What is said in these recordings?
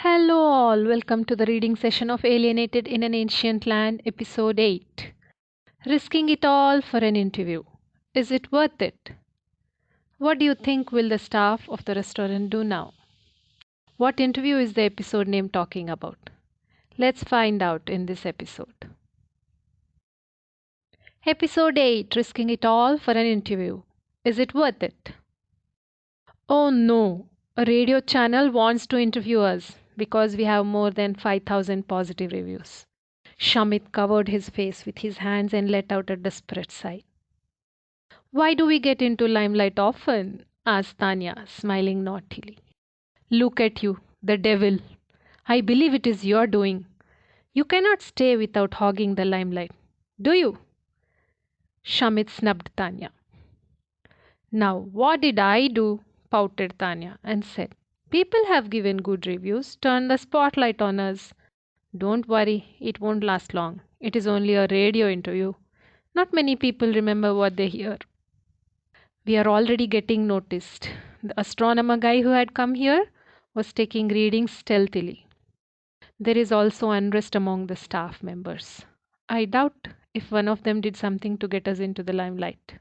Hello, all. Welcome to the reading session of Alienated in an Ancient Land, Episode 8. Risking it all for an interview. Is it worth it? What do you think will the staff of the restaurant do now? What interview is the episode name talking about? Let's find out in this episode. Episode 8, Risking it all for an interview. Is it worth it? Oh no, a radio channel wants to interview us because we have more than 5,000 positive reviews. Shamit covered his face with his hands and let out a desperate sigh. Why do we get into limelight often? Asked Tanya, smiling naughtily. Look at you, the devil. I believe it is your doing. You cannot stay without hogging the limelight. Do you? Shamit snubbed Tanya. Now, what did I do? Pouted Tanya and said, people have given good reviews, turn the spotlight on us. Don't worry, it won't last long. It is only a radio interview. Not many people remember what they hear. We are already getting noticed. The astronomer guy who had come here was taking readings stealthily. There is also unrest among the staff members. I doubt if one of them did something to get us into the limelight,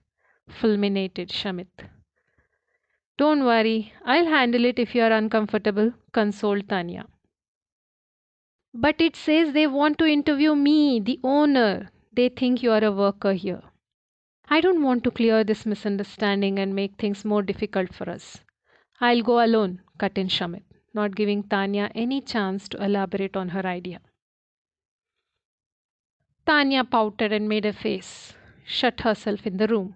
fulminated Shamit. Don't worry, I'll handle it if you are uncomfortable, consoled Tanya. But it says they want to interview me, the owner. They think you are a worker here. I don't want to clear this misunderstanding and make things more difficult for us. I'll go alone, cut in Shamit, not giving Tanya any chance to elaborate on her idea. Tanya pouted and made a face, shut herself in the room.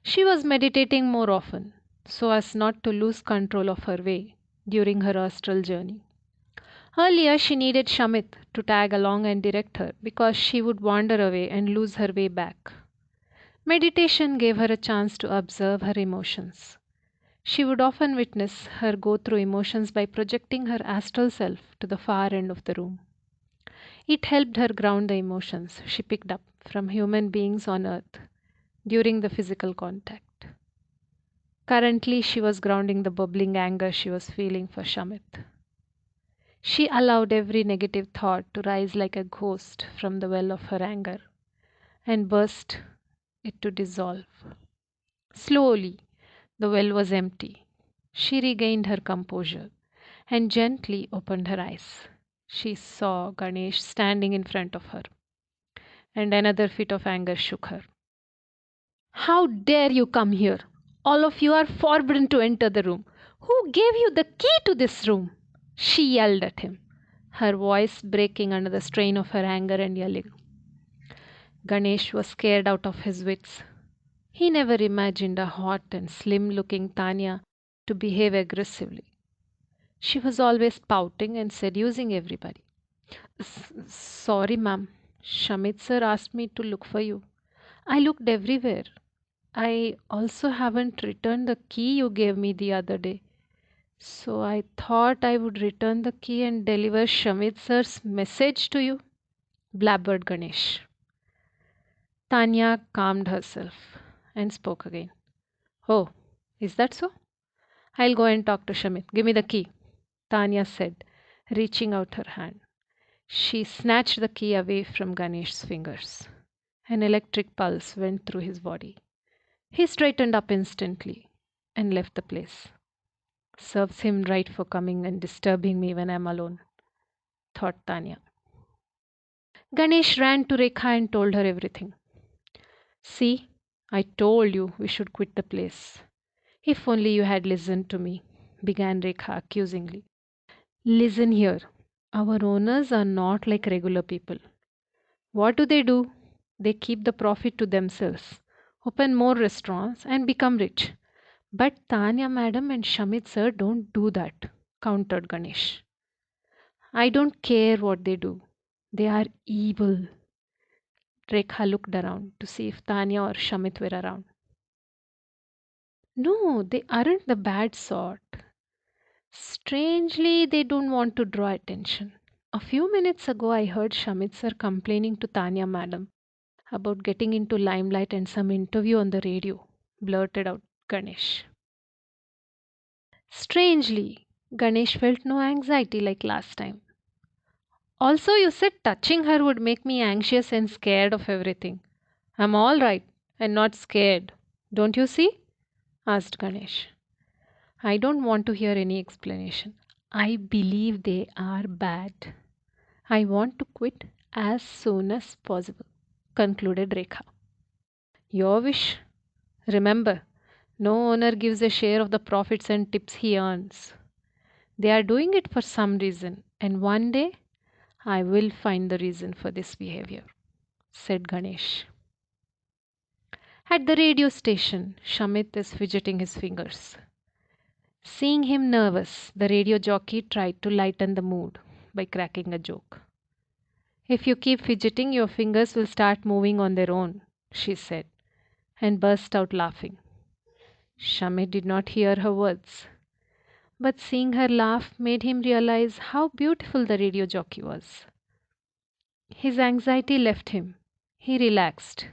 She was meditating more often, so as not to lose control of her way during her astral journey. Earlier, she needed Shamit to tag along and direct her because she would wander away and lose her way back. Meditation gave her a chance to observe her emotions. She would often witness her go through emotions by projecting her astral self to the far end of the room. It helped her ground the emotions she picked up from human beings on earth during the physical contact. Currently, she was grounding the bubbling anger she was feeling for Shamit. She allowed every negative thought to rise like a ghost from the well of her anger and burst it to dissolve. Slowly, the well was empty. She regained her composure and gently opened her eyes. She saw Ganesh standing in front of her, and another fit of anger shook her. How dare you come here? All of you are forbidden to enter the room. Who gave you the key to this room? She yelled at him, her voice breaking under the strain of her anger and yelling. Ganesh was scared out of his wits. He never imagined a hot and slim looking Tanya to behave aggressively. She was always pouting and seducing everybody. Sorry, ma'am. Shamit sir asked me to look for you. I looked everywhere. I also haven't returned the key you gave me the other day. So I thought I would return the key and deliver Shamit sir's message to you, blabbered Ganesh. Tanya calmed herself and spoke again. Oh, is that so? I'll go and talk to Shamit. Give me the key, Tanya said, reaching out her hand. She snatched the key away from Ganesh's fingers. An electric pulse went through his body. He straightened up instantly and left the place. Serves him right for coming and disturbing me when I'm alone, thought Tanya. Ganesh ran to Rekha and told her everything. See, I told you we should quit the place. If only you had listened to me, began Rekha accusingly. Listen here. Our owners are not like regular people. What do? They keep the profit to themselves, open more restaurants, and become rich. But Tanya madam and Shamit sir don't do that, countered Ganesh. I don't care what they do. They are evil. Rekha looked around to see if Tanya or Shamit were around. No, they aren't the bad sort. Strangely, they don't want to draw attention. A few minutes ago, I heard Shamit sir complaining to Tanya madam about getting into limelight and some interview on the radio, blurted out Ganesh. Strangely, Ganesh felt no anxiety like last time. Also, you said touching her would make me anxious and scared of everything. I'm all right and not scared. Don't you see? Asked Ganesh. I don't want to hear any explanation. I believe they are bad. I want to quit as soon as possible, concluded Rekha. Your wish. Remember, no owner gives a share of the profits and tips he earns. They are doing it for some reason, and one day I will find the reason for this behavior, said Ganesh. At the radio station, Shamit is fidgeting his fingers. Seeing him nervous, the radio jockey tried to lighten the mood by cracking a joke. If you keep fidgeting, your fingers will start moving on their own, she said, and burst out laughing. Shamit did not hear her words, but seeing her laugh made him realize how beautiful the radio jockey was. His anxiety left him. He relaxed.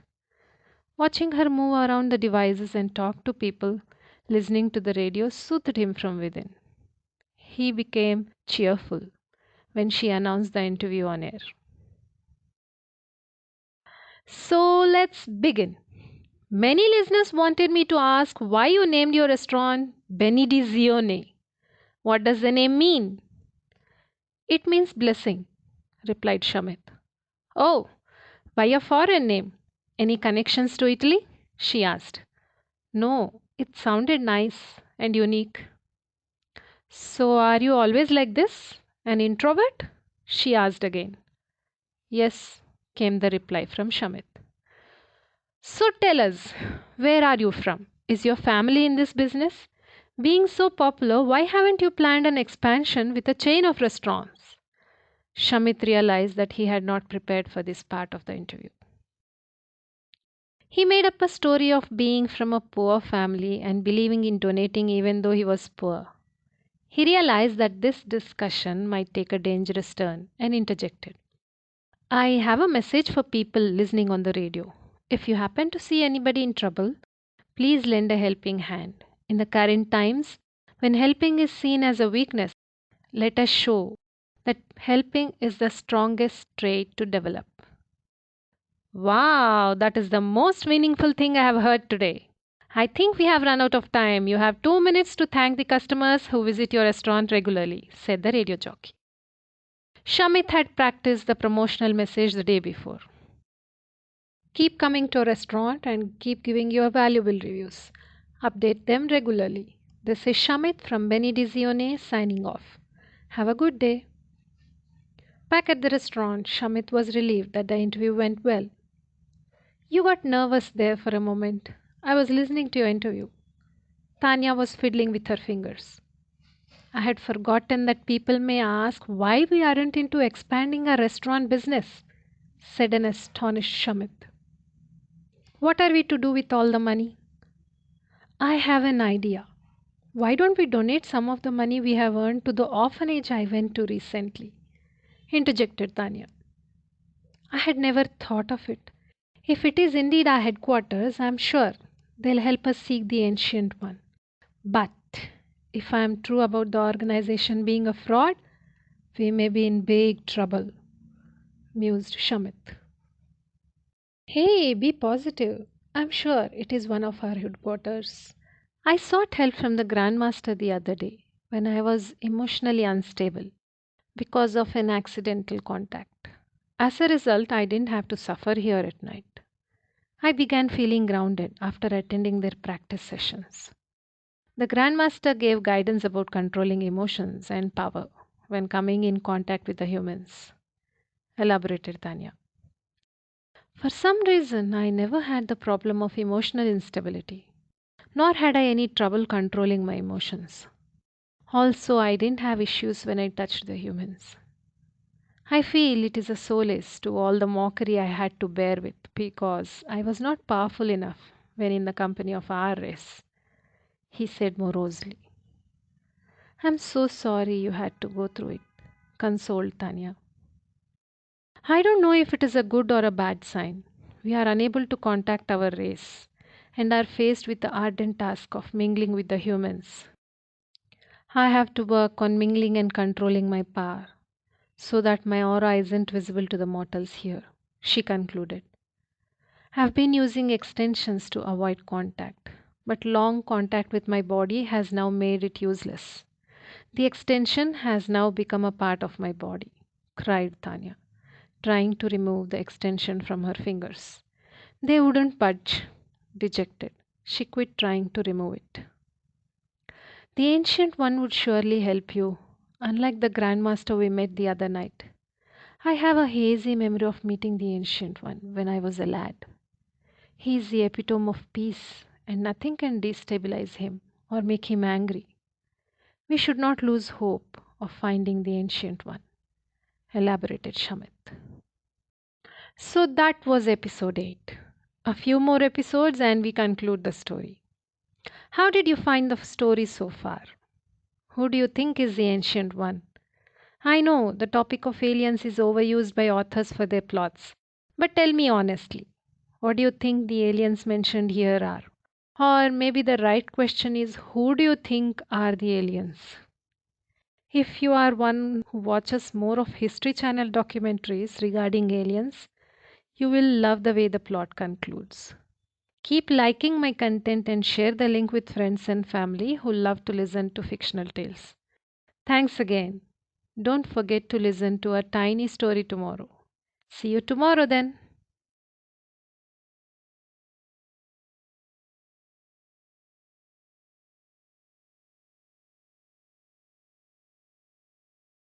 Watching her move around the devices and talk to people listening to the radio soothed him from within. He became cheerful when she announced the interview on air. So let's begin. Many listeners wanted me to ask why you named your restaurant Benedizione. What does the name mean? It means blessing, replied Shamit. Oh, why a foreign name? Any connections to Italy? She asked. No, it sounded nice and unique. So are you always like this? An introvert? She asked again. Yes, came the reply from Shamit. So tell us, where are you from? Is your family in this business? Being so popular, why haven't you planned an expansion with a chain of restaurants? Shamit realized that he had not prepared for this part of the interview. He made up a story of being from a poor family and believing in donating even though he was poor. He realized that this discussion might take a dangerous turn and interjected. I have a message for people listening on the radio. If you happen to see anybody in trouble, please lend a helping hand. In the current times, when helping is seen as a weakness, let us show that helping is the strongest trait to develop. Wow, that is the most meaningful thing I have heard today. I think we have run out of time. You have 2 minutes to thank the customers who visit your restaurant regularly, said the radio jockey. Shamit had practiced the promotional message the day before. Keep coming to a restaurant and keep giving your valuable reviews. Update them regularly. This is Shamit from Benedizione signing off. Have a good day. Back at the restaurant, Shamit was relieved that the interview went well. You got nervous there for a moment. I was listening to your interview. Tanya was fiddling with her fingers. I had forgotten that people may ask why we aren't into expanding our restaurant business, said an astonished Shamit. What are we to do with all the money? I have an idea. Why don't we donate some of the money we have earned to the orphanage I went to recently? Interjected Tanya. I had never thought of it. If it is indeed our headquarters, I am sure they'll help us seek the ancient one. But if I am true about the organization being a fraud, we may be in big trouble, mused Shamit. Hey, be positive. I'm sure it is one of our headquarters. I sought help from the Grandmaster the other day when I was emotionally unstable because of an accidental contact. As a result, I didn't have to suffer here at night. I began feeling grounded after attending their practice sessions. The Grandmaster gave guidance about controlling emotions and power when coming in contact with the humans, elaborated Tanya. For some reason, I never had the problem of emotional instability, nor had I any trouble controlling my emotions. Also, I didn't have issues when I touched the humans. I feel it is a solace to all the mockery I had to bear with because I was not powerful enough when in the company of our race, he said morosely. I'm so sorry you had to go through it, consoled Tanya. I don't know if it is a good or a bad sign. We are unable to contact our race and are faced with the ardent task of mingling with the humans. I have to work on mingling and controlling my power so that my aura isn't visible to the mortals here, she concluded. I've been using extensions to avoid contact, but long contact with my body has now made it useless. The extension has now become a part of my body, cried Tanya, trying to remove the extension from her fingers. They wouldn't budge. Dejected, she quit trying to remove it. The ancient one would surely help you, unlike the grandmaster we met the other night. I have a hazy memory of meeting the ancient one when I was a lad. He is the epitome of peace, and nothing can destabilize him or make him angry. We should not lose hope of finding the ancient one, elaborated Shamit. So that was episode 8. A few more episodes and we conclude the story. How did you find the story so far? Who do you think is the ancient one? I know the topic of aliens is overused by authors for their plots, but tell me honestly, what do you think the aliens mentioned here are? Or maybe the right question is, who do you think are the aliens? If you are one who watches more of History Channel documentaries regarding aliens, you will love the way the plot concludes. Keep liking my content and share the link with friends and family who love to listen to fictional tales. Thanks again. Don't forget to listen to a tiny story tomorrow. See you tomorrow then.